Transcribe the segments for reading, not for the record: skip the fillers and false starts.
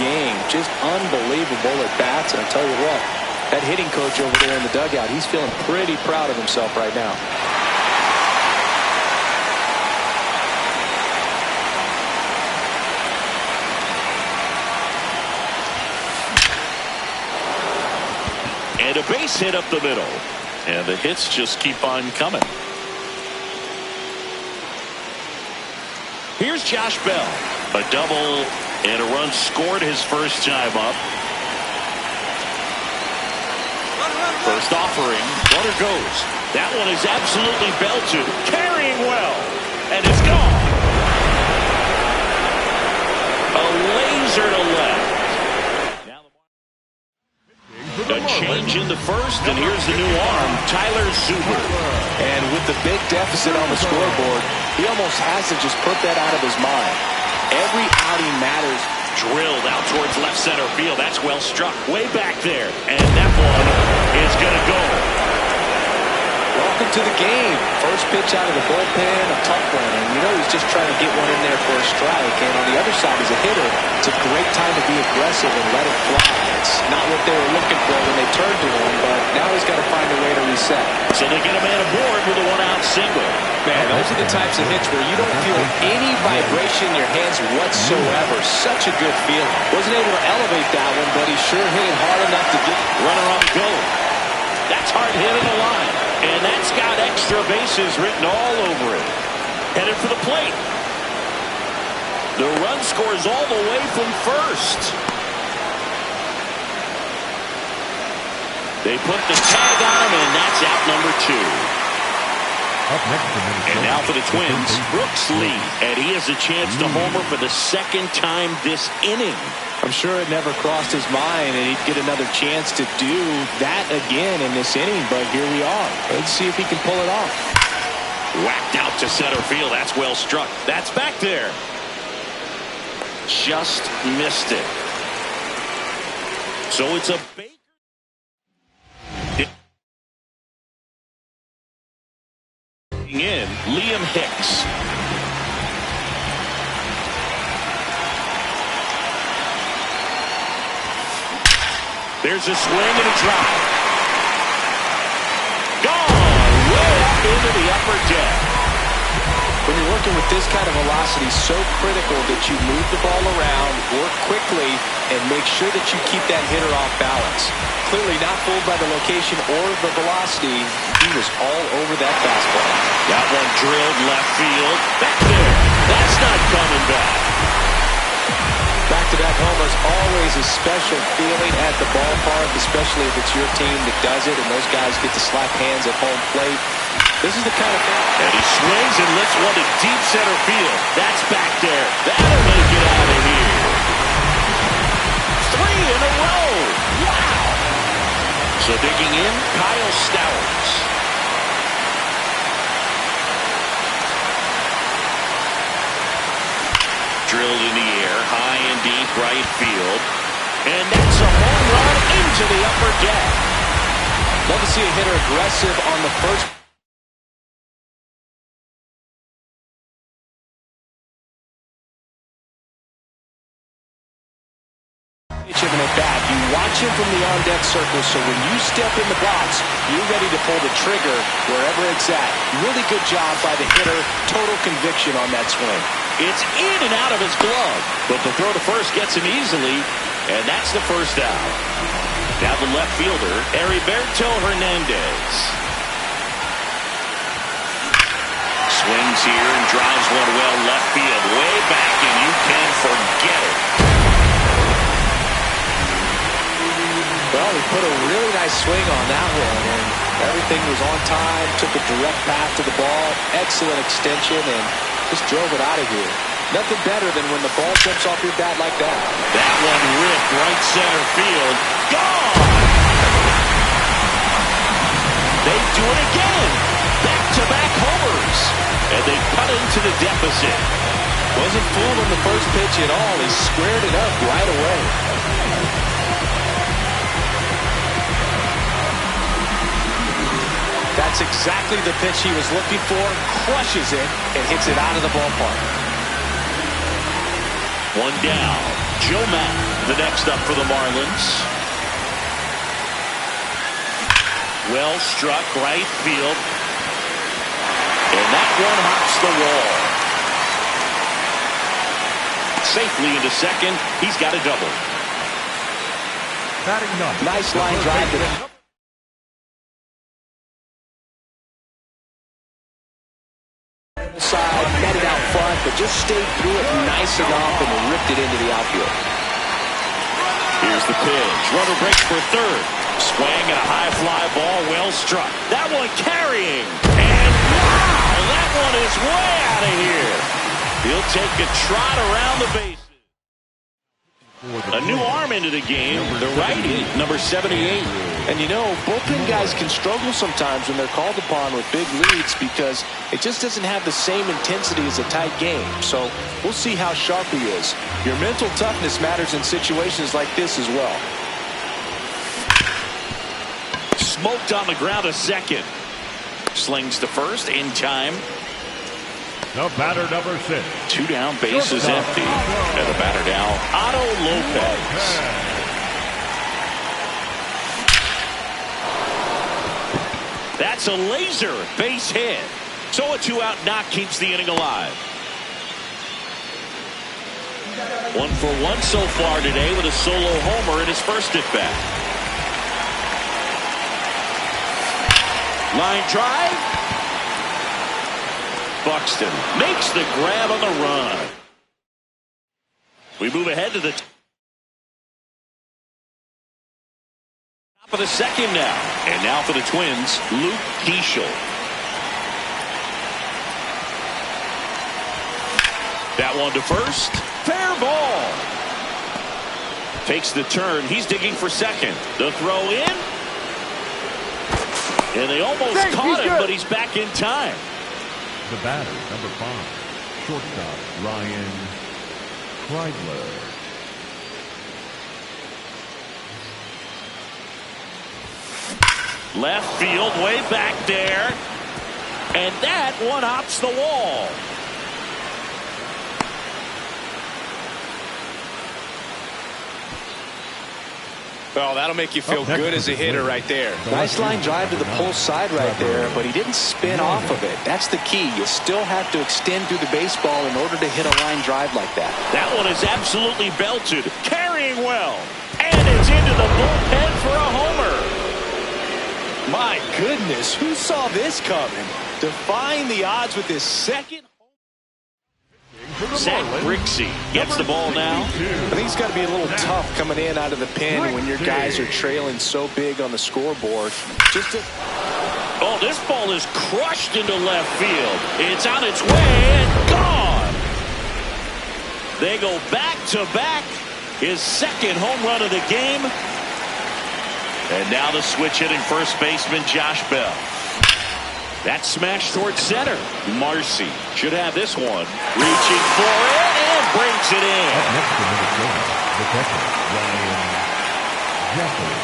game. Just unbelievable at bats. And I'll tell you what, that hitting coach over there in the dugout, he's feeling pretty proud of himself right now. And a base hit up the middle. And the hits just keep on coming. Here's Josh Bell. A double and a run scored his first time up. First offering. Runner goes. That one is absolutely belted. Carrying well. And it's gone. A laser to left. A change in the first, and here's the new arm, Tyler Zuber. And with the big deficit on the scoreboard, he almost has to just put that out of his mind. Every outing matters. Drilled out towards left center field. That's well struck. Way back there. And that one is going to go. Welcome to the game. First pitch out of the bullpen, a tough one. And you know he's just trying to get one in there for a strike. And on the other side, as a hitter, it's a great time to be aggressive and let it fly. It's not what they were looking for when they turned to him, but now he's got to find a way to reset. So they get a man aboard with a one-out single. Man, those are the types of hits where you don't feel any vibration in your hands whatsoever. Such a good feeling. Wasn't able to elevate that one, but he sure hit it hard enough to get runner on go. That's hard hit in the line. And that's got extra bases written all over it. Headed for the plate. The run scores all the way from first. They put the tag on him, and that's out number 2. And now for the Twins, Brooks Lee. And he has a chance to homer for the second time this inning. I'm sure it never crossed his mind and he'd get another chance to do that again in this inning, but here we are. Let's see if he can pull it off. Whacked out to center field. That's well struck. That's back there. Just missed it. So it's a base. In Liam Hicks. There's a swing and a drive. Gone way up into the upper deck. When you're working with this kind of velocity, so critical that you move the ball around, work quickly, and make sure that you keep that hitter off balance. Clearly not fooled by the location or the velocity. He was all over that fastball. That one drilled left field. Back there. That's not coming back. Back-to-back homers, always a special feeling at the ballpark, especially if it's your team that does it and those guys get to slap hands at home plate. This is the kind of thing. And he swings and lifts one to deep center field. That's back there. That'll make it out of here. 3 in a row. Wow. So digging in, Kyle Stowers. Drilled in the air, high and deep right field. And that's a home run into the upper deck. Love to see a hitter aggressive on the first pitch of an at-bat. You watch him from the on-deck circle, so when you step in the box, you're ready to pull the trigger wherever it's at. Really good job by the hitter. Total conviction on that swing. It's in and out of his glove, but the throw to first gets him easily, and that's the first out. Now the left fielder, Heriberto Hernandez. Swings here and drives one well left field, way back, and you can forget it. Well, he put a really nice swing on that one, and everything was on time, took a direct path to the ball, excellent extension, and just drove it out of here. Nothing better than when the ball jumps off your bat like that. That one ripped right center field. Gone! They do it again. Back-to-back homers. And they cut into the deficit. Wasn't fooled on the first pitch at all. He squared it up right away. That's exactly the pitch he was looking for. Crushes it and hits it out of the ballpark. One down. Joe Mack, the next up for the Marlins. Well struck right field. And that one hops the wall. Safely into second. He's got a double. Nice line drive. Side, netted out front, but just stayed through it nice enough and ripped it into the outfield. Here's the pitch. Runner breaks for third. Swing and a high fly ball, well struck. That one carrying. And wow, that one is way out of here. He'll take a trot around the bases. A new arm into the game, the righty, number 78. And you know, bullpen guys can struggle sometimes when they're called upon with big leads because it just doesn't have the same intensity as a tight game. So we'll see how sharp he is. Your mental toughness matters in situations like this as well. Smoked on the ground a second. Slings to first in time. The batter, number 6. 2 down, bases empty. And the batter now, Otto Lopez. That's a laser base hit. So a 2-out knock keeps the inning alive. 1 for 1 so far today with a solo homer in his first at bat. Line drive. Buxton makes the grab on the run. We move ahead to the top of the second now. And now for the Twins, Luke Keeschel. That one to first. Fair ball. Takes the turn. He's digging for second. The throw in. And they almost caught him, but he's back in time. The batter, number 5, shortstop Ryan Kreidler. Left field, way back there. And that one hops the wall. Well, that'll make you feel good as a hitter right there. Nice line drive to the pull side right there, but he didn't spin off of it. That's the key. You still have to extend through the baseball in order to hit a line drive like that. That one is absolutely belted. Carrying well. And it's into the bullpen for a homer. My goodness, who saw this coming? Defying the odds with his second. Zach Grixey gets the ball now. I think it's got to be a little tough coming in out of the pen when your guys are trailing so big on the scoreboard. Oh, this ball is crushed into left field. It's on its way and gone. They go back to back. His second home run of the game. And now the switch hitting first baseman Josh Bell. That smash towards center. Marcy should have this one. Reaching for it and brings it in. Up next to Minnesota, the catcher, Ryan Jeffers.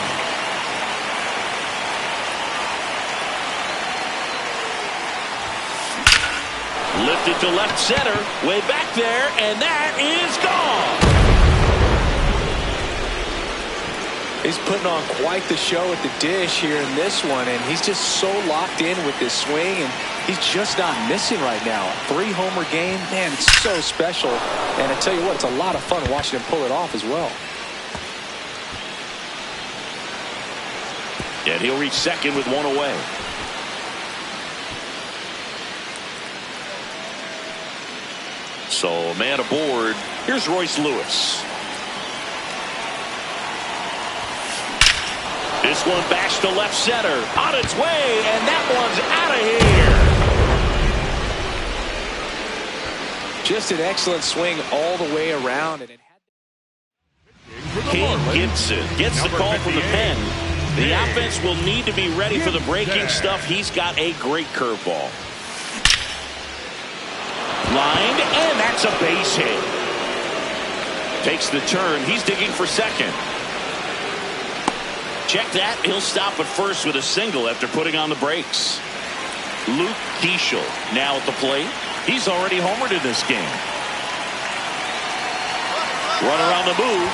Lifted to left center. Way back there, and that is gone. He's putting on quite the show at the dish here in this one, and he's just so locked in with this swing, and he's just not missing right now. 3-homer game, man, it's so special. And I tell you what, it's a lot of fun watching him pull it off as well. And he'll reach second with one away. So a man aboard. Here's Royce Lewis. This one bashed to left center. On its way, and that one's out of here. Just an excellent swing all the way around. And it had Ken Gibson gets the call from the pen. The offense will need to be ready for the breaking stuff. He's got a great curveball. Lined, and that's a base hit. Takes the turn. He's digging for second. Check that. He'll stop at first with a single after putting on the brakes. Luke Keeschel now at the plate. He's already homered in this game. Runner on the move.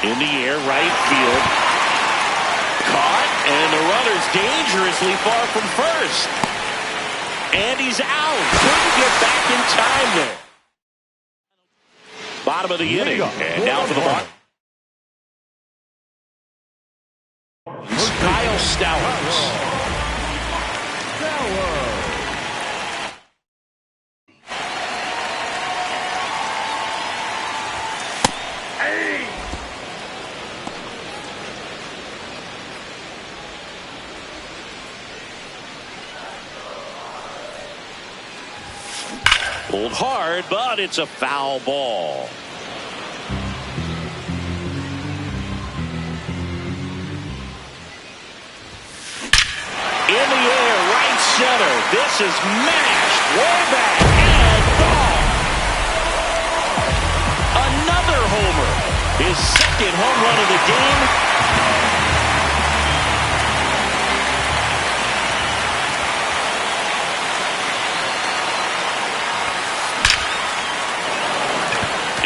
In the air, right field. Caught, and the runner's dangerously far from first. And he's out. Couldn't get back in time there. Bottom of the inning. And down for the mark. Kyle Stowers. Pulled hard, but it's a foul ball. In the air, right center. This is mashed way back and gone. Another homer. His second home run of the game.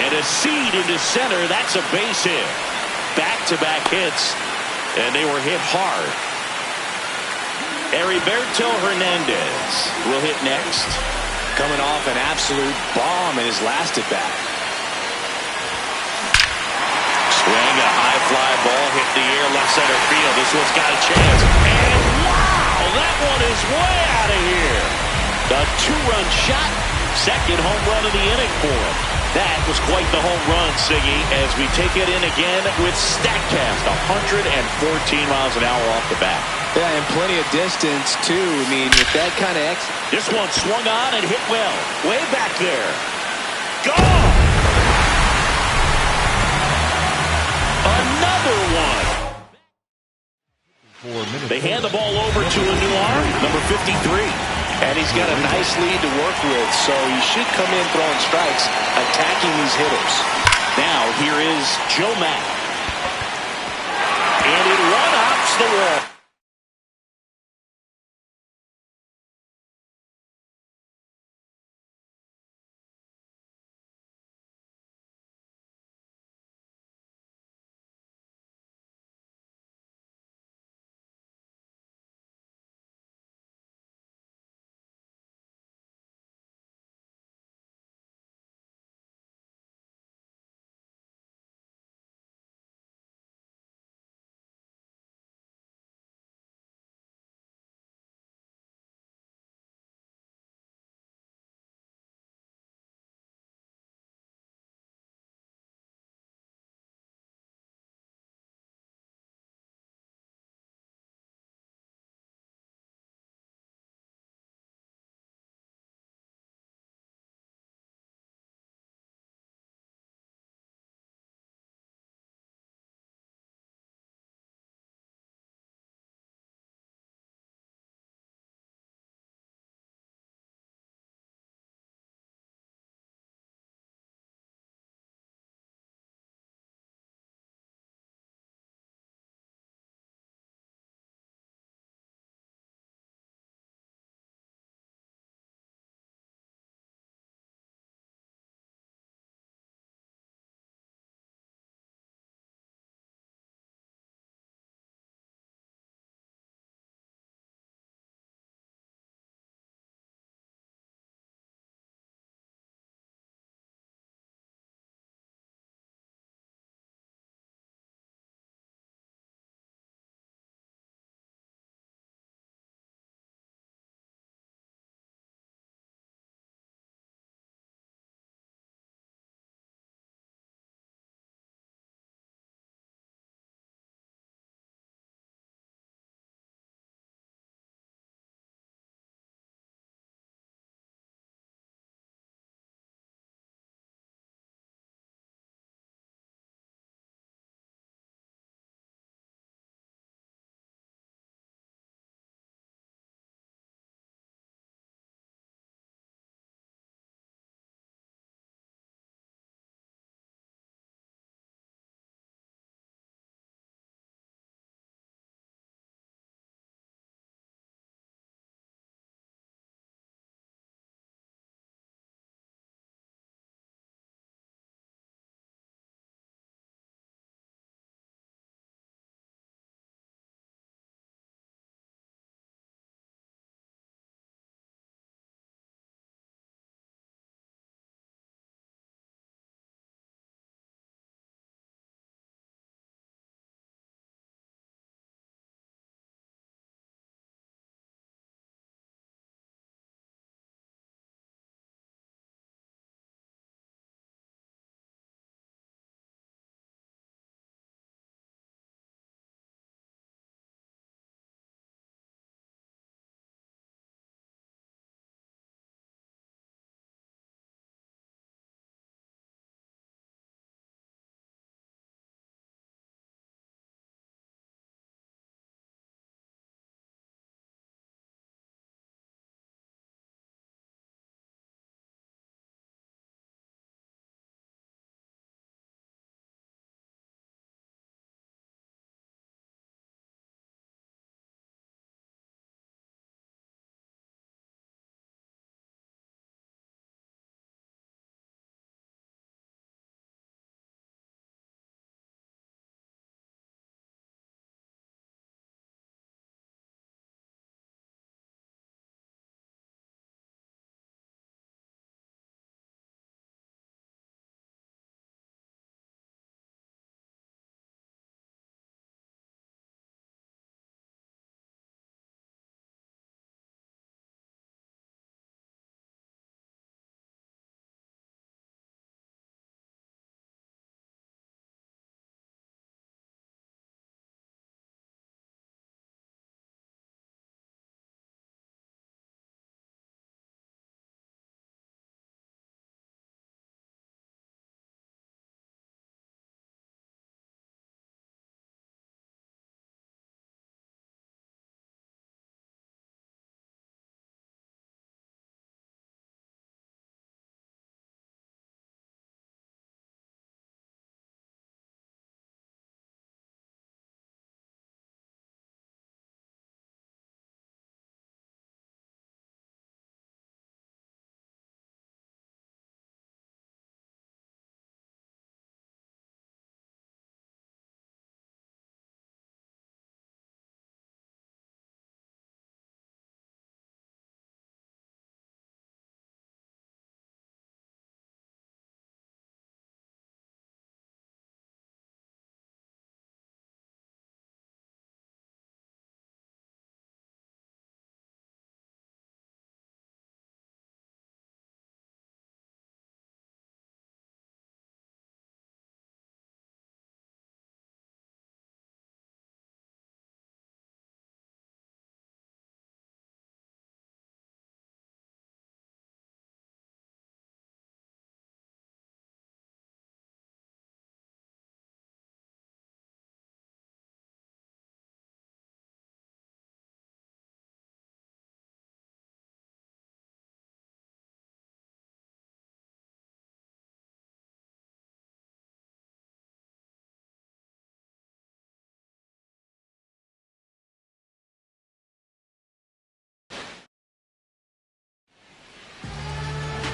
And a seed into center. That's a base hit. Back-to-back hits, and they were hit hard. Heriberto Hernandez will hit next. Coming off an absolute bomb in his last at-bat. Swing, a high fly ball hit the air, left center field. This one's got a chance. And wow, that one is way out of here. The two-run shot, second home run of the inning for him. That was quite the home run, Siggy, as we take it in again with StatCast. 114 miles an hour off the bat. Yeah, and plenty of distance, too. I mean, with that kind of exit. This one swung on and hit well. Way back there. Gone! Another one. They hand the ball over to a new arm, number 53. And he's got a nice lead to work with, so he should come in throwing strikes, attacking these hitters. Now, here is Joe Mack. And it one-ups the wall.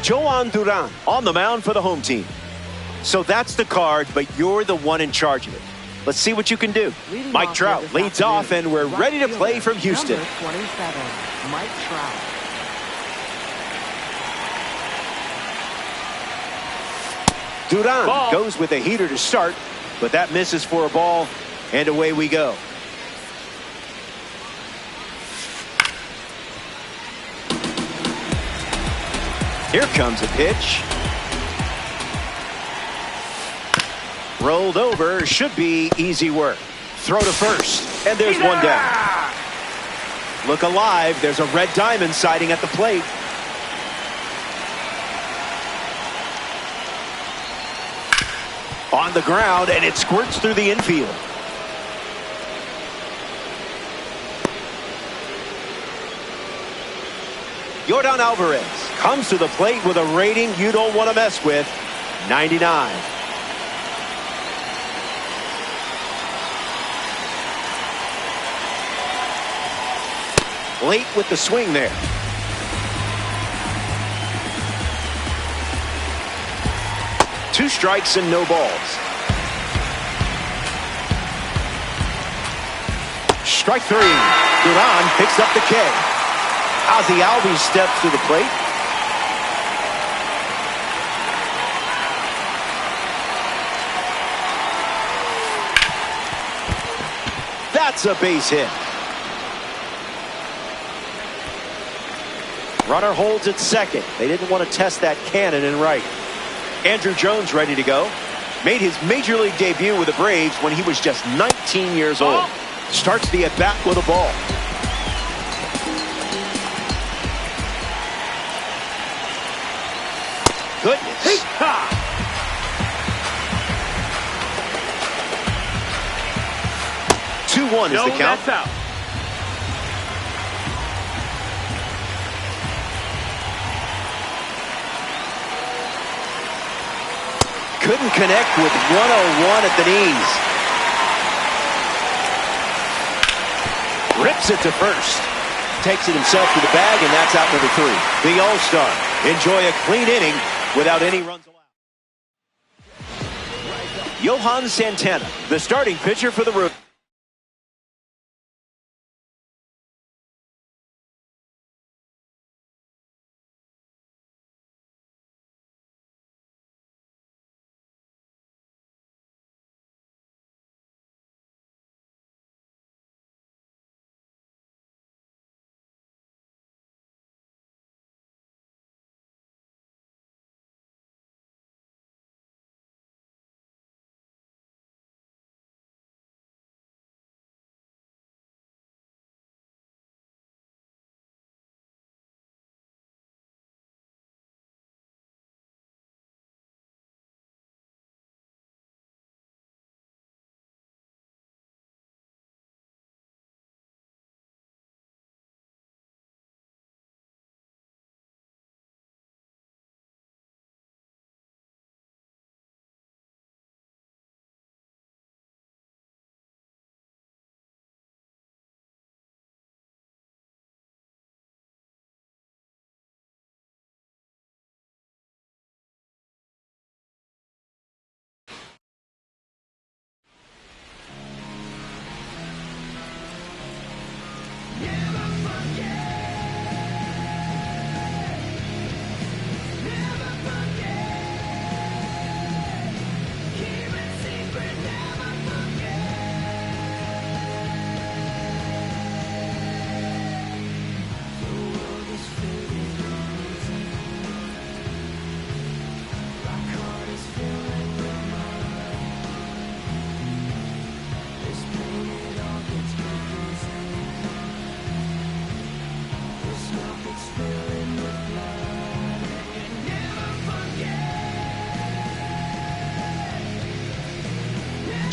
Jhoan Duran on the mound for the home team. So that's the card, but you're the one in charge of it. Let's see what you can do. Mike Trout leads off, and we're ready to play from Houston. Number 27, Mike Trout. Duran goes with a heater to start, but that misses for a ball, and away we go. Here comes a pitch. Rolled over, should be easy work. Throw to first, and there's one down. Look alive, there's a red diamond sighting at the plate. On the ground, and it squirts through the infield. Yordan Alvarez comes to the plate with a rating you don't want to mess with, 99. Late with the swing there. Two strikes and no balls. Strike three. Duran picks up the K. Ozzie Albies steps to the plate. That's a base hit. Runner holds at second. They didn't want to test that cannon in right. Andrew Jones ready to go. Made his major league debut with the Braves when he was just 19 years old. Starts the at-bat with a ball. Goodness. 2-1 is the count. That's out. Couldn't connect with 101 at the knees. Rips it to first. Takes it himself to the bag, and that's out number 3. The All-Star. Enjoy a clean inning without any runs allowed. Johan Santana, the starting pitcher for the Rookies.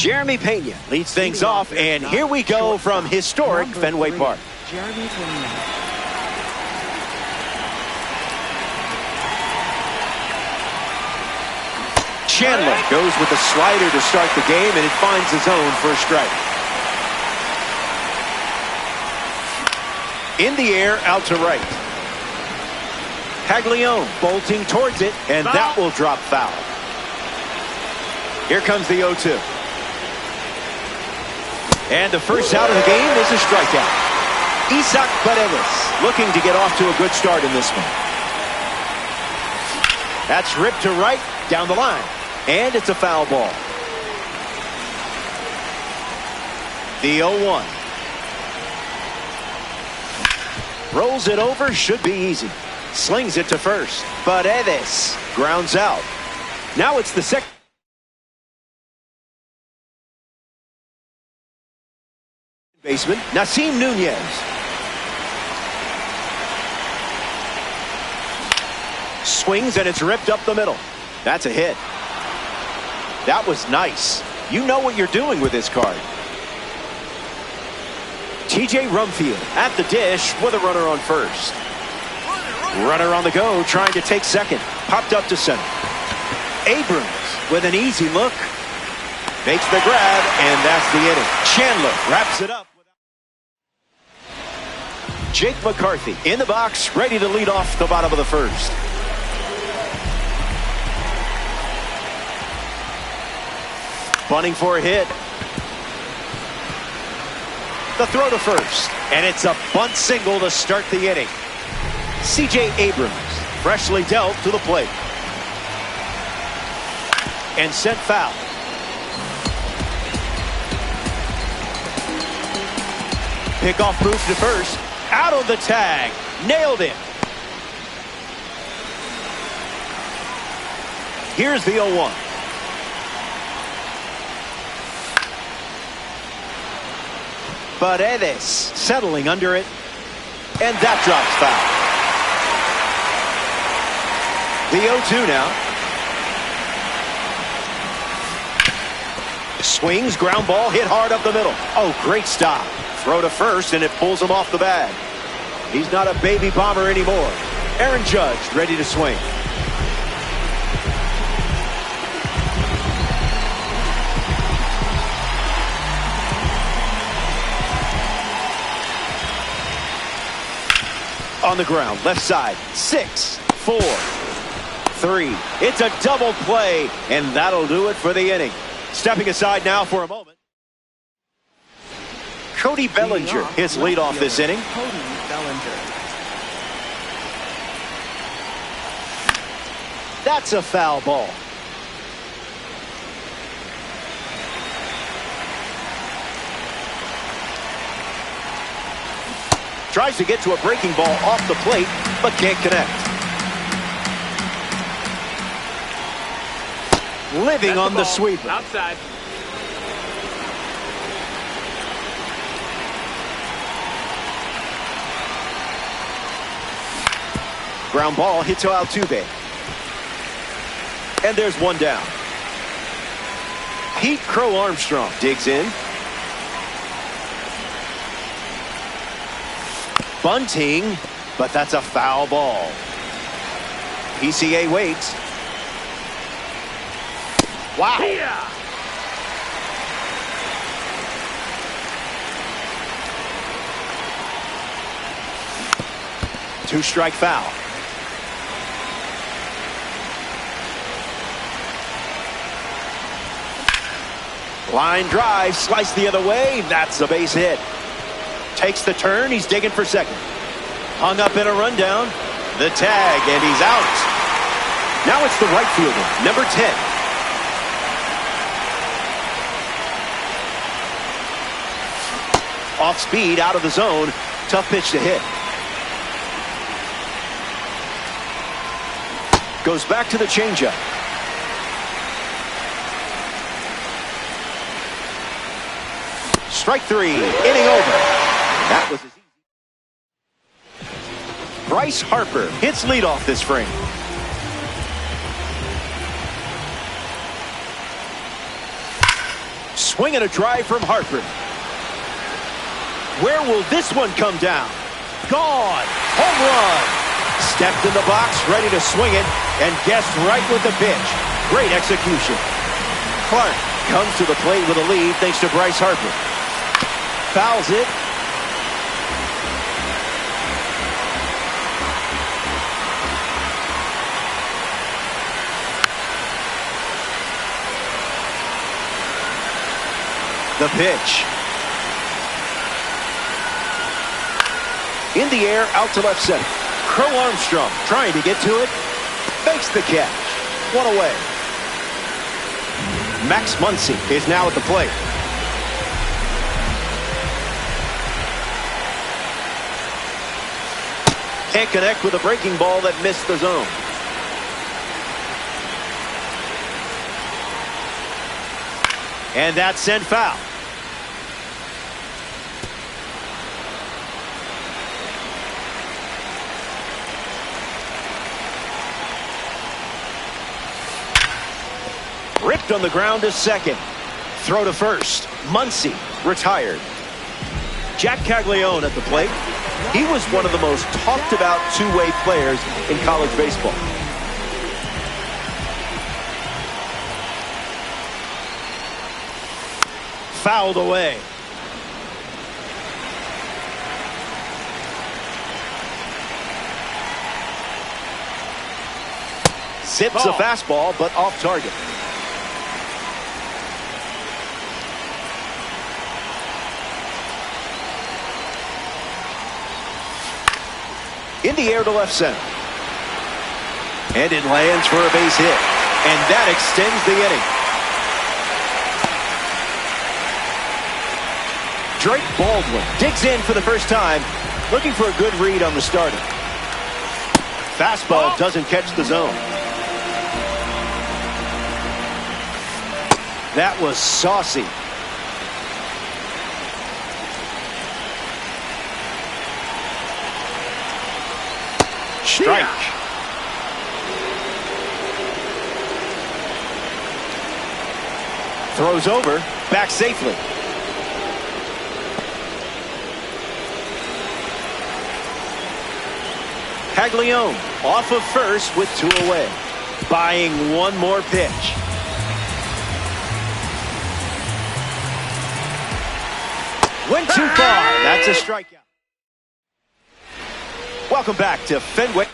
Jeremy Pena leads things off, and here we go from historic Fenway Park. Jeremy Pena. Chandler goes with the slider to start the game, and it finds the zone for a strike. In the air, out to right. Paglione bolting towards it, and that will drop foul. Here comes the 0-2. And the first out of the game is a strikeout. Isaac Paredes looking to get off to a good start in this one. That's ripped to right, down the line. And it's a foul ball. The 0-1. Rolls it over, should be easy. Slings it to first. Paredes grounds out. Now it's the second baseman, Nasim Nunez. Swings and it's ripped up the middle. That's a hit. That was nice. You know what you're doing with this card. TJ Rumfield at the dish with a runner on first. Runner on the go, trying to take second. Popped up to center. Abrams with an easy look. Makes the grab, and that's the inning. Chandler wraps it up. Jake McCarthy in the box, ready to lead off the bottom of the first. Bunting for a hit. The throw to first, and it's a bunt single to start the inning. C.J. Abrams freshly dealt to the plate. And sent foul. Pickoff move to first. Out of the tag. Nailed it. Here's the 0-1. Paredes settling under it. And that drops foul. The 0-2 now. Swings, ground ball, hit hard up the middle. Oh, great stop. Throw to first, and it pulls him off the bag. He's not a baby bomber anymore. Aaron Judge ready to swing. On the ground, left side, 6, 4, 3. It's a double play, and that'll do it for the inning. Stepping aside now for a moment. Cody Bellinger hits leadoff this inning. Cody Bellinger. That's a foul ball. Tries to get to a breaking ball off the plate, but can't connect. Living on the sweeper. Outside. Ground ball hit to Altuve. And there's one down. Pete Crow Armstrong digs in. Bunting, but that's a foul ball. PCA waits. Wow. Yeah. Two-strike foul. Line drive, slice the other way. That's a base hit. Takes the turn. He's digging for second. Hung up in a rundown. The tag, and he's out. Now it's the right fielder, number 10. Off speed, out of the zone. Tough pitch to hit. Goes back to the changeup. Strike 3, inning over. That was easy. Bryce Harper hits leadoff this frame. Swing and a drive from Harper. Where will this one come down? Gone. Home run. Stepped in the box, ready to swing it, and guessed right with the pitch. Great execution. Clark comes to the plate with a lead thanks to Bryce Harper. Fouls it. The pitch. In the air, out to left center. Crow Armstrong trying to get to it. Makes the catch. One away. Max Muncy is now at the plate. Can't connect with a breaking ball that missed the zone. And that's sent foul. Ripped on the ground to second. Throw to first. Muncy retired. Jack Caglione at the plate. He was one of the most talked about two-way players in college baseball. Fouled away. Zips a fastball, but off target. In the air to left center. And it lands for a base hit. And that extends the inning. Drake Baldwin digs in for the first time, looking for a good read on the starter. Fastball doesn't catch the zone. That was saucy. Strike. Throws over, back safely. Caglione off of first with two away. Buying one more pitch. Went too far. That's a strikeout. Welcome back to Fenway.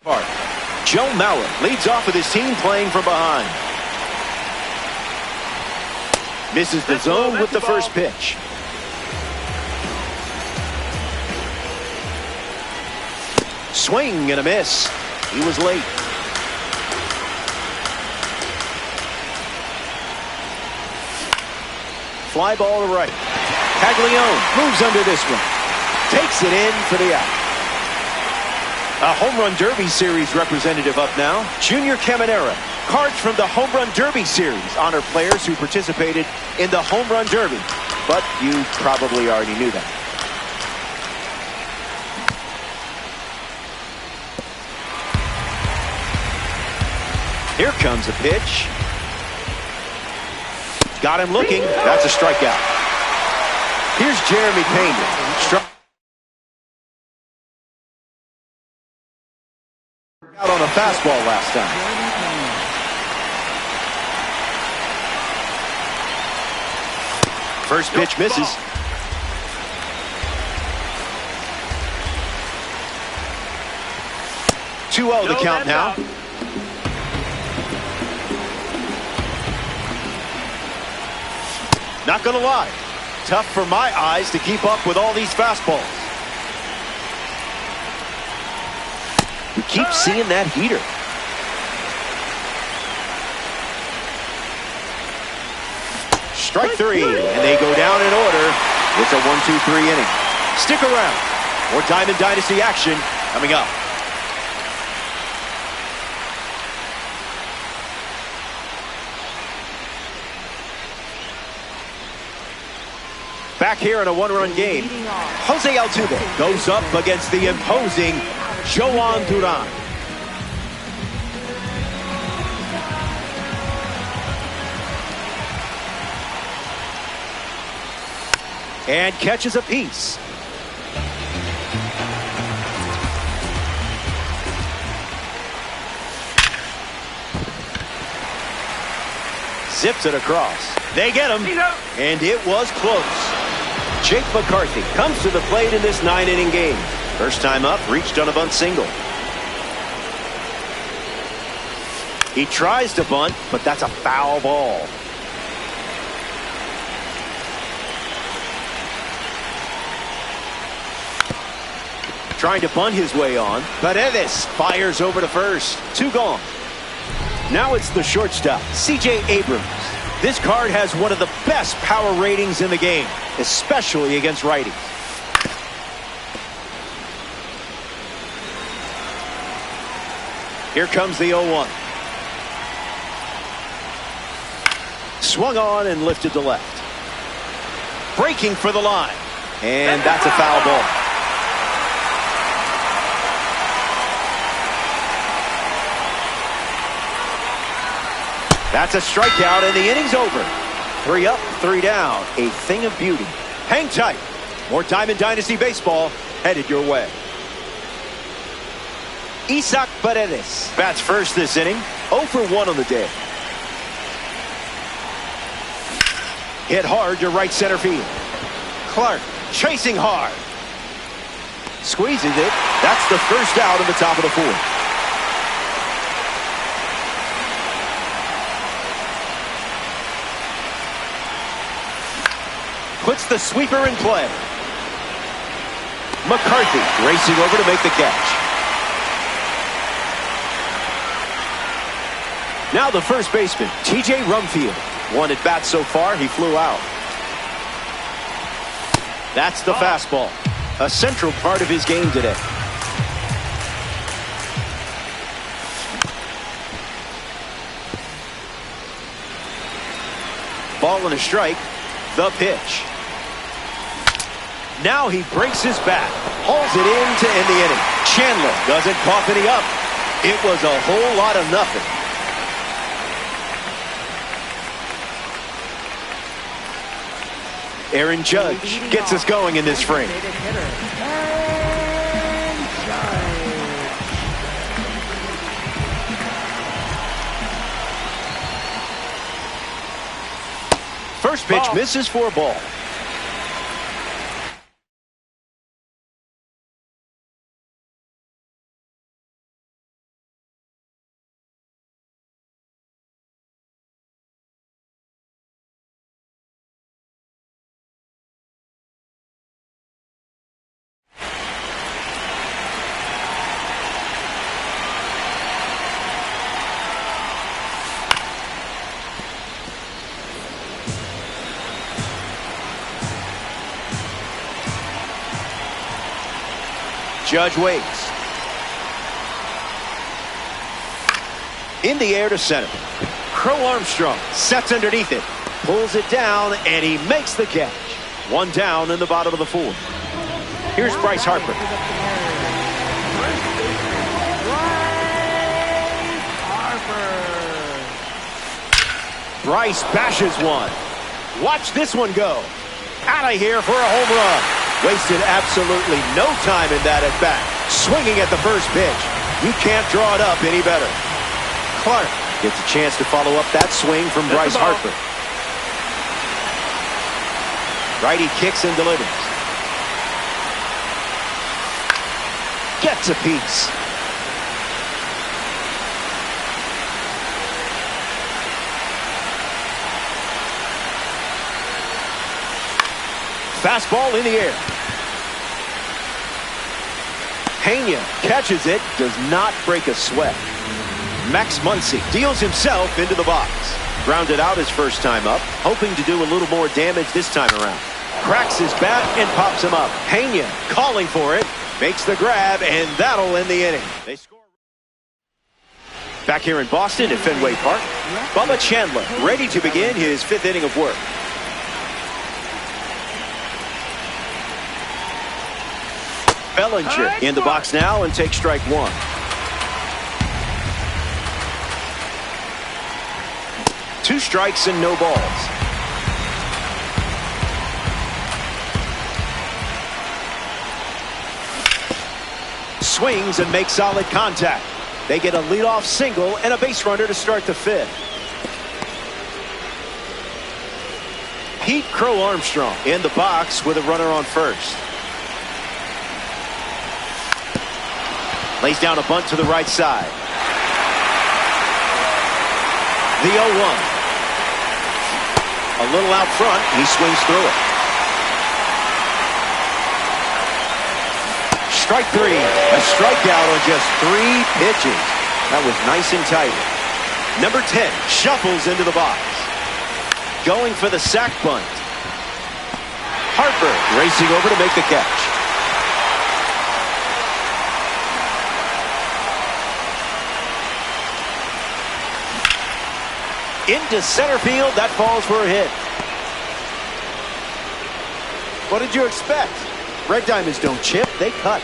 Park. Joe Mauer leads off with his team playing from behind. Misses the zone with the first pitch. Swing and a miss. He was late. Fly ball to right. Caglione moves under this one. Takes it in for the out. A home run derby series representative up now. Junior Caminera. Cards from the home run derby series honor players who participated in the home run derby. But you probably already knew that. Here comes a pitch. Got him looking. That's a strikeout. Here's Jeremy Pena. Out on a fastball last time. First pitch misses. Two-0 the count now. Not gonna lie, tough for my eyes to keep up with all these fastballs. We keep seeing that heater. Strike three, and they go down in order. It's a 1-2-3 inning. Stick around. More Diamond Dynasty action coming up. Back here in a one-run game, Jose Altuve goes up against the imposing Jhoan Duran. And catches a piece. Zips it across. They get him, and it was close. Jake McCarthy comes to the plate in this 9-inning game. First time up, reached on a bunt single. He tries to bunt, but that's a foul ball. Trying to bunt his way on. Paredes fires over to first. 2 gone. Now it's the shortstop, C.J. Abrams. This card has one of the best power ratings in the game, especially against righties. Here comes the 0-1. Swung on and lifted to left. Breaking for the line. And that's a foul ball. That's a strikeout, and the inning's over. 3 up, 3 down. A thing of beauty. Hang tight. More Diamond Dynasty baseball headed your way. Isaac Paredes bats first this inning. 0 for 1 on the day. Hit hard to right center field. Clark chasing hard. Squeezes it. That's the first out in the top of the 4th. Puts the sweeper in play. McCarthy racing over to make the catch. Now the first baseman, T.J. Rumfield. 1 at bat so far. He flew out. That's the fastball. A central part of his game today. Ball and a strike. The pitch. Now he breaks his bat. Hauls it in to end the inning. Chandler doesn't cough any up. It was a whole lot of nothing. Aaron Judge gets us going in this frame. First pitch misses for a ball. Judge waits. In the air to center. Crow Armstrong sets underneath it. Pulls it down, and he makes the catch. 1 down in the bottom of the 4th. Here's Bryce Harper. Bryce bashes 1. Watch this one go. Out of here for a home run. Wasted absolutely no time in that at bat. Swinging at the first pitch. You can't draw it up any better. Clark gets a chance to follow up that swing from Bryce Harper. Righty kicks and delivers. Gets a piece. Fastball in the air. Pena catches it, does not break a sweat. Max Muncy deals himself into the box. Grounded out his first time up, hoping to do a little more damage this time around. Cracks his bat and pops him up. Pena calling for it, makes the grab, and that'll end the inning. They score. Back here in Boston at Fenway Park, Bubba Chandler ready to begin his 5th inning of work. Bellinger in the box now and takes strike 1. Two strikes and no balls. Swings and makes solid contact. They get a leadoff single and a base runner to start the 5th. Pete Crow Armstrong in the box with a runner on first. Lays down a bunt to the right side. The 0-1. A little out front. He swings through it. Strike three. A strikeout on just 3 pitches. That was nice and tight. Number 10 shuffles into the box. Going for the sac bunt. Harper racing over to make the catch. Into center field. That falls for a hit. What did you expect? Red Diamonds don't chip, they cut.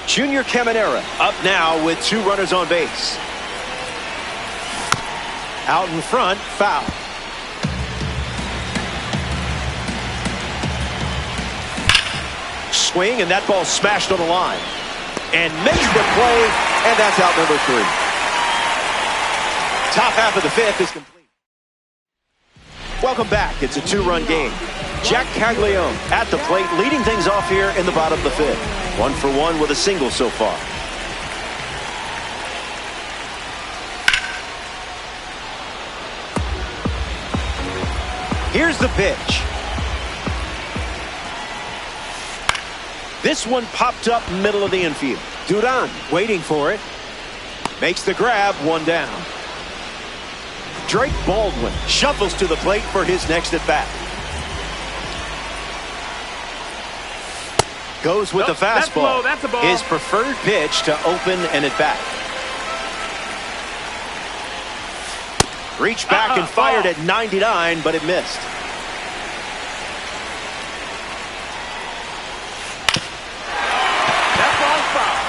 Junior Caminera up now with 2 runners on base. Out in front, foul. Swing, and that ball smashed on the line. And makes the play, and that's out number 3. Top half of the 5th is complete. Welcome back. It's a 2-run game. Jack Caglione at the plate, leading things off here in the bottom of the 5th. 1 for 1 with a single so far. Here's the pitch. This one popped up middle of the infield. Duran waiting for it. Makes the grab, 1 down. Drake Baldwin shuffles to the plate for his next at bat. Goes with the fastball. That's a ball. His preferred pitch to open an at bat. Reached back and fired at 99, but it missed. That ball's foul.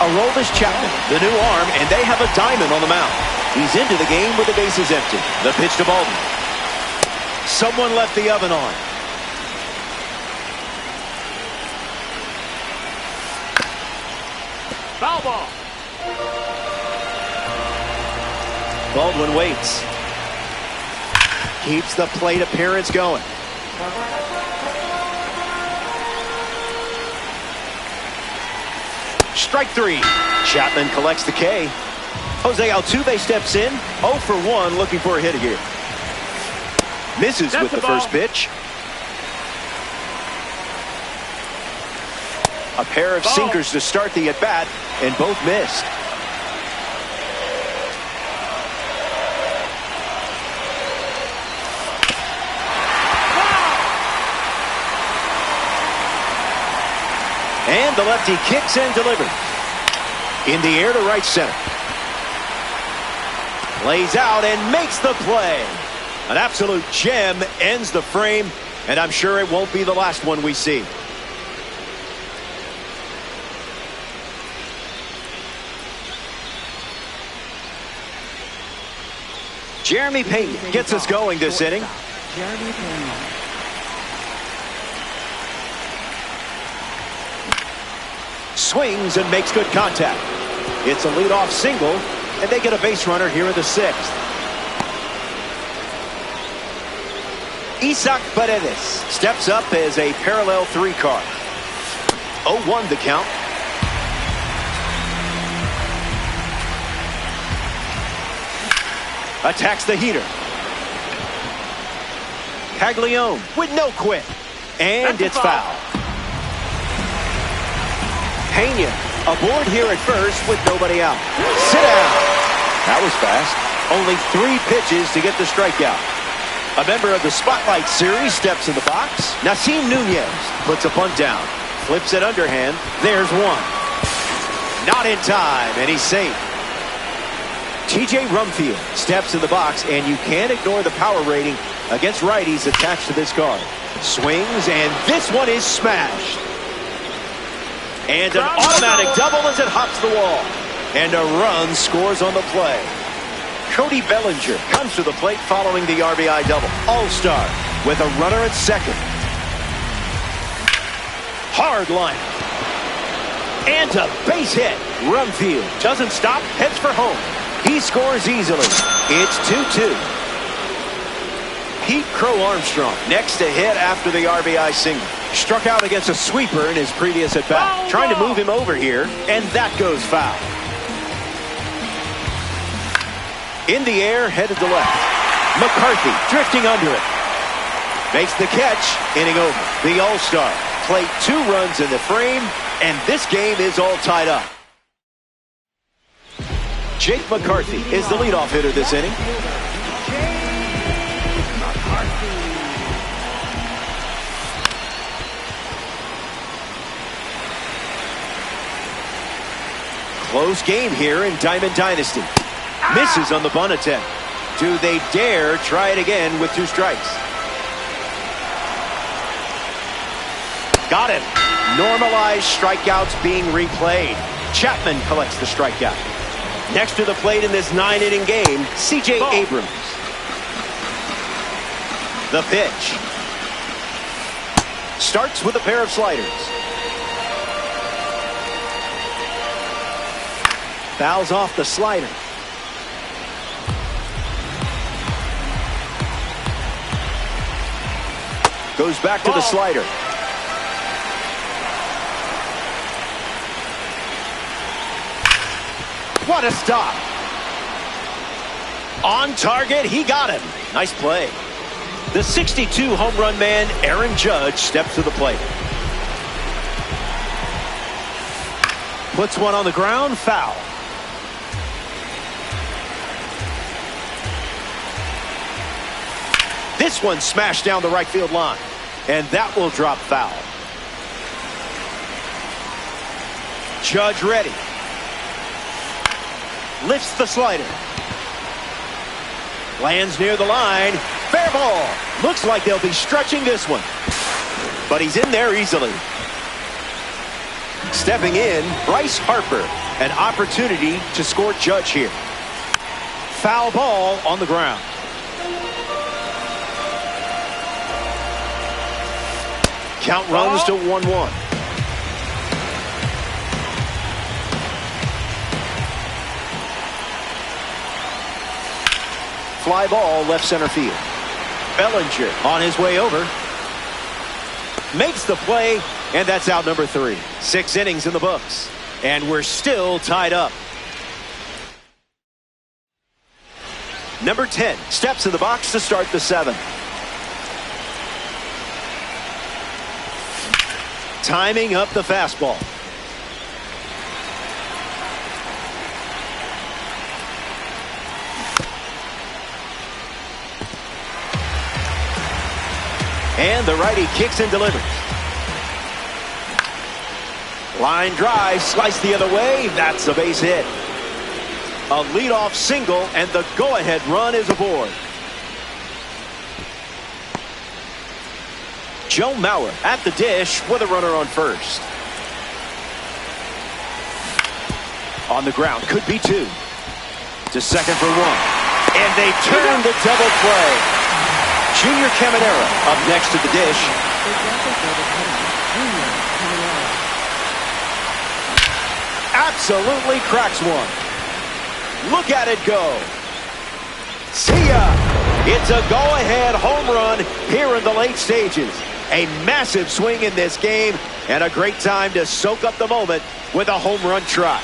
Aroldis Chapman, the new arm, and they have a diamond on the mound. He's into the game with the bases empty. The pitch to Baldwin. Someone left the oven on. Foul ball. Baldwin waits. Keeps the plate appearance going. Strike 3. Chapman collects the K. Jose Altuve steps in. 0 for 1, looking for a hit here. Misses with the first pitch. A pair of sinkers to start the at-bat, and both missed. And the lefty kicks and delivers. In the air to right center. Lays out and makes the play. An absolute gem ends the frame, and I'm sure it won't be the last one we see. Jeremy Pena gets us going this inning. Jeremy Pena. Swings and makes good contact. It's a leadoff single, and they get a base runner here in the 6th. Isaac Paredes steps up as a parallel 3 card. 0-1 the count. Attacks the heater. Caglione with no quit. And it's foul. Pena aboard here at first with nobody out. Sit down. That was fast. Only 3 pitches to get the strikeout. A member of the Spotlight Series steps in the box. Nasim Nunez puts a bunt down. Flips it underhand. There's 1. Not in time, and he's safe. TJ Rumfield steps in the box, and you can't ignore the power rating against righties attached to this card. Swings, and this one is smashed. And an automatic double as it hops the wall. And a run scores on the play. Cody Bellinger comes to the plate following the RBI double. All-star with a runner at second. Hard line. And a base hit. Rumfield doesn't stop, heads for home. He scores easily. It's 2-2. Pete Crow Armstrong next to hit after the RBI single. Struck out against a sweeper in his previous at-bat. Trying to move him over here, and that goes foul. In the air, headed to left. McCarthy drifting under it. Makes the catch, inning over. The All-Star played 2 runs in the frame, and this game is all tied up. Jake McCarthy is the leadoff hitter this inning. Close game here in Diamond Dynasty. Misses on the bunt attempt. Do they dare try it again with 2 strikes? Got him. Normalized strikeouts being replayed. Chapman collects the strikeout. Next to the plate in this 9-inning game, C.J. Abrams. The pitch. Starts with a pair of sliders. Fouls off the slider. Goes back to the slider. What a stop. On target, he got him. Nice play. The 62 home run man, Aaron Judge, steps to the plate. Puts one on the ground, foul. This one smashed down the right field line, and that will drop foul. Judge ready. Lifts the slider. Lands near the line. Fair ball. Looks like they'll be stretching this one. But he's in there easily. Stepping in, Bryce Harper. An opportunity to score Judge here. Foul ball on the ground. Count runs to 1-1. Fly ball left center field. Bellinger on his way over. Makes the play, and that's out number 3. 6 innings in the books, and we're still tied up. Number 10 steps in the box to start the 7th. Timing up the fastball. And the righty kicks and delivers. Line drive, slice the other way. That's a base hit. A leadoff single, and the go-ahead run is aboard. Joe Mauer at the dish with a runner on first. On the ground, could be 2. To second for 1. And they turn the double play. Junior Caminero up next to the dish. Absolutely cracks one. Look at it go. See ya. It's a go-ahead home run here in the late stages. A massive swing in this game, and a great time to soak up the moment with a home run try.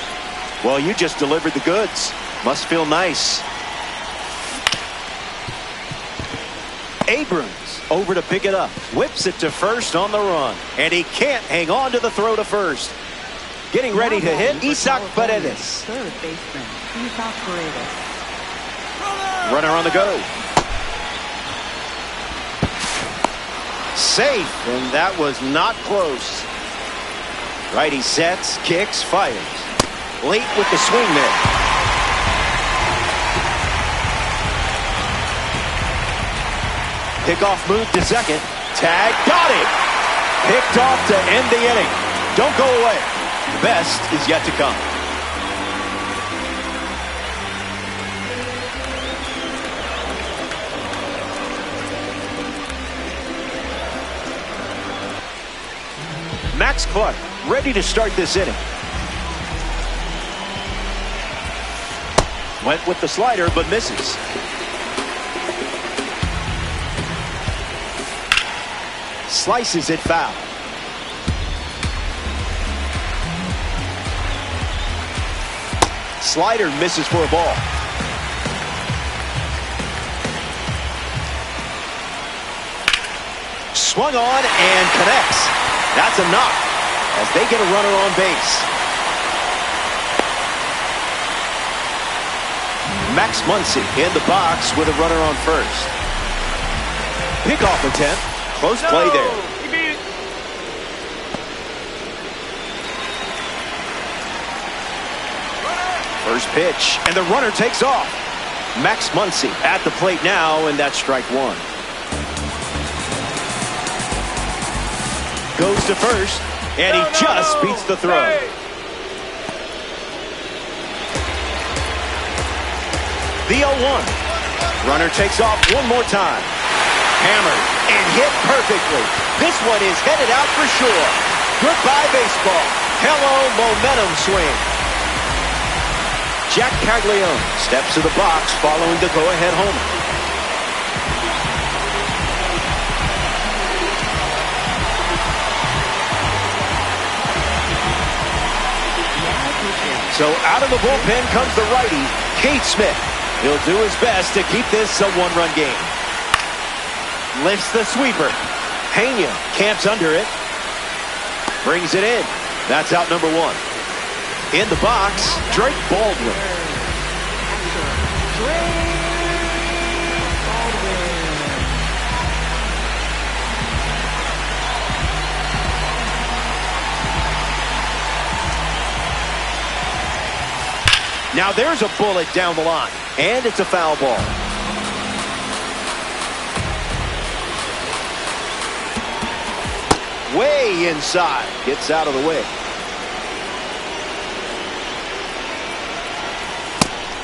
Well, you just delivered the goods. Must feel nice. Abrams over to pick it up. Whips it to first on the run. And he can't hang on to the throw to first. Getting ready to hit Isaac Paredes. Third baseman, Isaac Paredes. Runner on the go. Safe, and that was not close. Righty sets, kicks, fires. Late with the swing there. Pickoff move to second. Tag, got it. Picked off to end the inning. Don't go away. The best is yet to come. Max Clark ready to start this inning. Went with the slider but misses. Slices it foul. Slider misses for a ball. Swung on and connects. That's a knock as they get a runner on base. Max Muncy in the box with a runner on first. Pickoff attempt. Close play there. First pitch, and the runner takes off. Max Muncy at the plate now, and that's strike one. Goes to first, and he just beats the throw. The 0-1. Runner takes off one more time. Hammered and hit perfectly. This one is headed out for sure. Goodbye, baseball. Hello, momentum swing. Jack Caglione steps to the box following the go-ahead homer. So out of the bullpen comes the righty, Keith Smith. He'll do his best to keep this a one-run game. Lifts the sweeper. Pena camps under it. Brings it in. That's out number one. In the box, Drake Baldwin. Now there's a bullet down the line, and it's a foul ball. Way inside. Gets out of the way.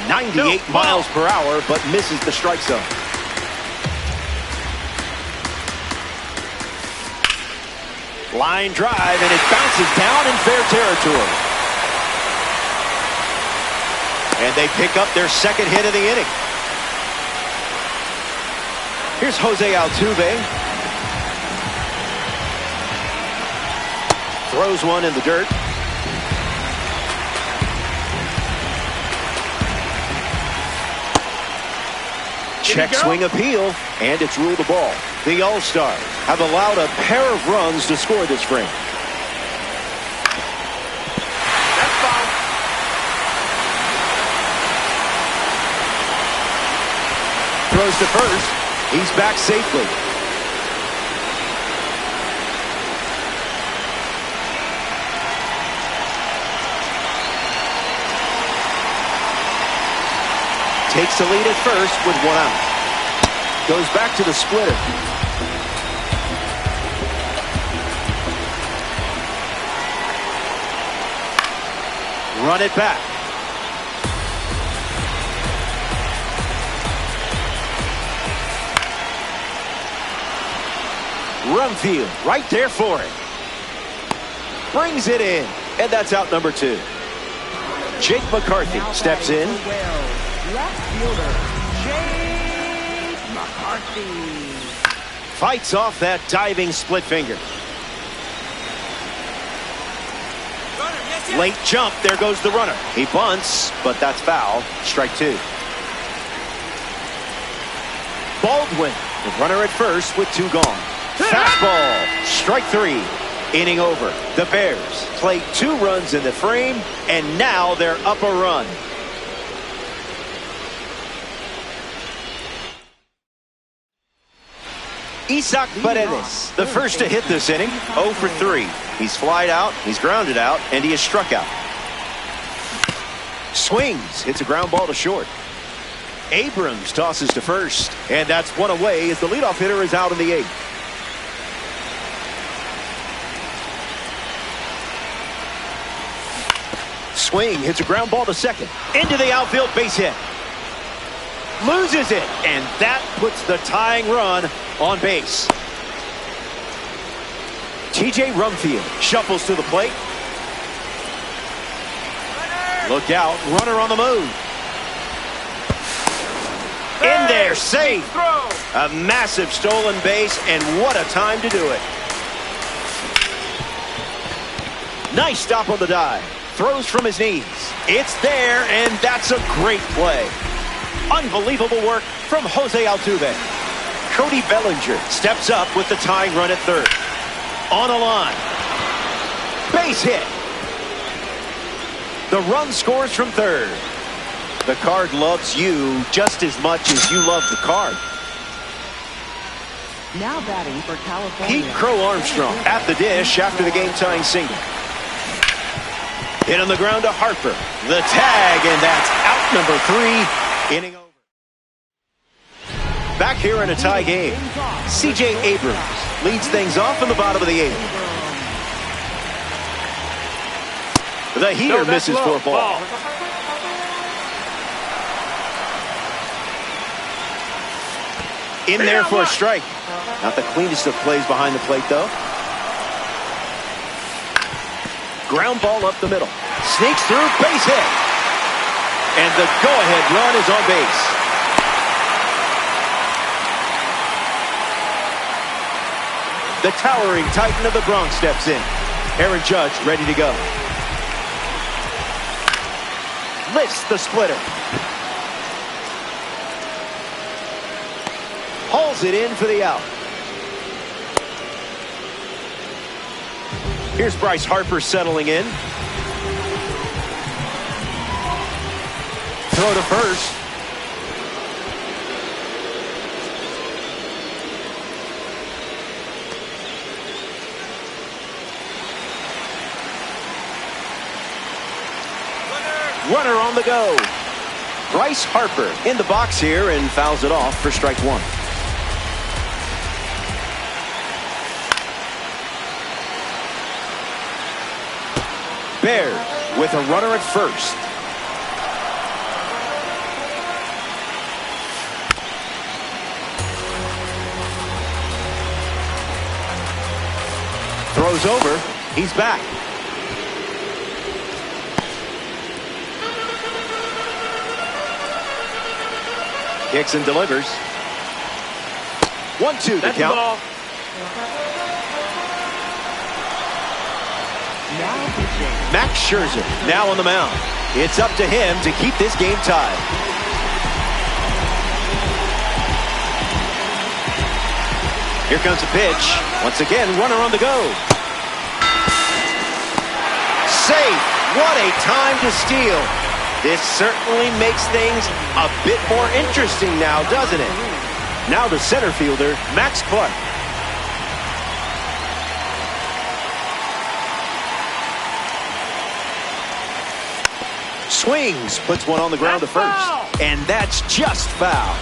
98 miles per hour, but misses the strike zone. Line drive, and it bounces down in fair territory. And they pick up their second hit of the inning. Here's Jose Altuve. Throws one in the dirt. Check swing appeal, and it's ruled a ball. The All-Stars have allowed a pair of runs to score this frame. That's foul. Throws to first. He's back safely. Takes the lead at first with one out. Goes back to the splitter. Run it back. Rumfield right there for it. Brings it in. And that's out number two. Jake McCarthy steps in. Left fielder, Jake McCarthy. Fights off that diving split finger. Late jump. There goes the runner. He bunts, but that's foul. Strike two. Baldwin, the runner at first with two gone. Fastball. Strike three. Inning over. The Bears play 2 runs in the frame, and now they're up a run. Isaac Paredes, the first to hit this inning, 0 for 3. He's flied out, he's grounded out, and he is struck out. Swings, hits a ground ball to short. Abrams tosses to first, and that's one away as the leadoff hitter is out in the 8th. Swing, hits a ground ball to second. Into the outfield, base hit. Loses it, and that puts the tying run on base. TJ Rumfield shuffles to the plate. Look out, runner on the move. In there, safe. A massive stolen base, and what a time to do it. Nice stop on the dive. Throws from his knees. It's there, and that's a great play. Unbelievable work from Jose Altuve. Cody Bellinger steps up with the tying run at third. On a line. Base hit. The run scores from third. The card loves you just as much as you love the card. Now batting for California. Pete Crow Armstrong at the dish after the game-tying single. Hit on the ground to Harper. The tag, and that's out number 3. Inning over. Back here in a tie game. C.J. Abrams leads things off in the bottom of the 8th. The heater misses for a ball. In there for a strike. Not the cleanest of plays behind the plate, though. Ground ball up the middle. Sneaks through, base hit. And the go-ahead run is on base. The towering titan of the Bronx steps in. Aaron Judge ready to go. Lifts the splitter. Hauls it in for the out. Here's Bryce Harper settling in. Throw to first. Runner on the go. Bryce Harper in the box here and fouls it off for strike 1. Bears with a runner at first. Throws over. He's back. Kicks and delivers. 1-2 to count. Now pitching. Max Scherzer now on the mound. It's up to him to keep this game tied. Here comes a pitch. Once again, runner on the go. Safe. What a time to steal. This certainly makes things a bit more interesting now, doesn't it? Now the center fielder, Max Clark. Swings, puts one on the ground to first. And that's just foul.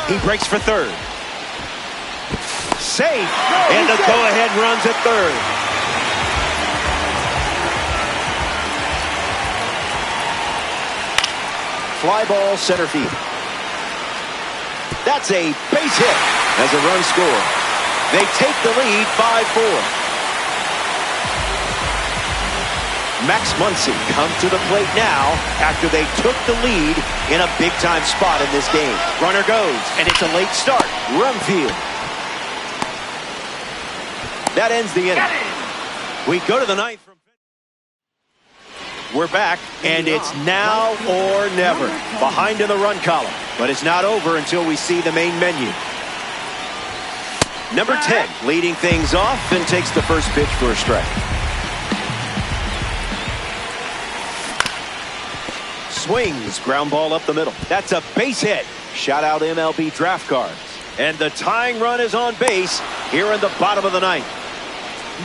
He breaks for third. Safe. And the go-ahead runs at third. Fly ball center field. That's a base hit as a run score. They take the lead 5-4. Max Muncy comes to the plate now after they took the lead in a big-time spot in this game. Runner goes, and it's a late start. Run field. That ends the inning. We go to the 9th. We're back, and it's now or never. Behind in the run column, but it's not over until we see the main menu. Number 10 leading things off and takes the first pitch for a strike. Swings, ground ball up the middle. That's a base hit. Shout out MLB draft cards. And the tying run is on base here in the bottom of the 9th.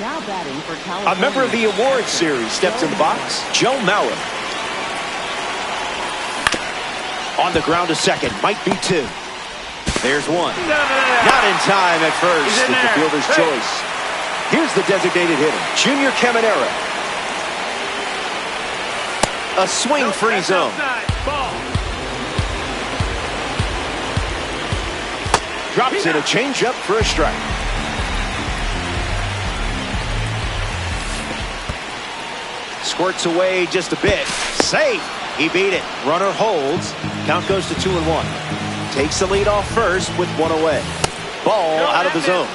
Now batting for California. A member of the awards series steps in the box. Joe Mauer. On the ground to second. Might be 2. There's 1. Not in time at first. It's the fielder's choice. Here's the designated hitter, Junior Caminero. A swing-free zone. Drops in a changeup for a strike. Squirts away just a bit. Safe. He beat it. Runner holds. Count goes to 2-1. Takes the lead off first with one away. Ball out of the zone.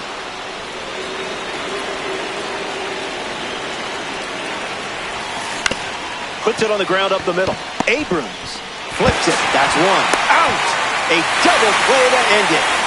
Puts it on the ground up the middle. Abrams flips it. That's one. Out. A double play to end it.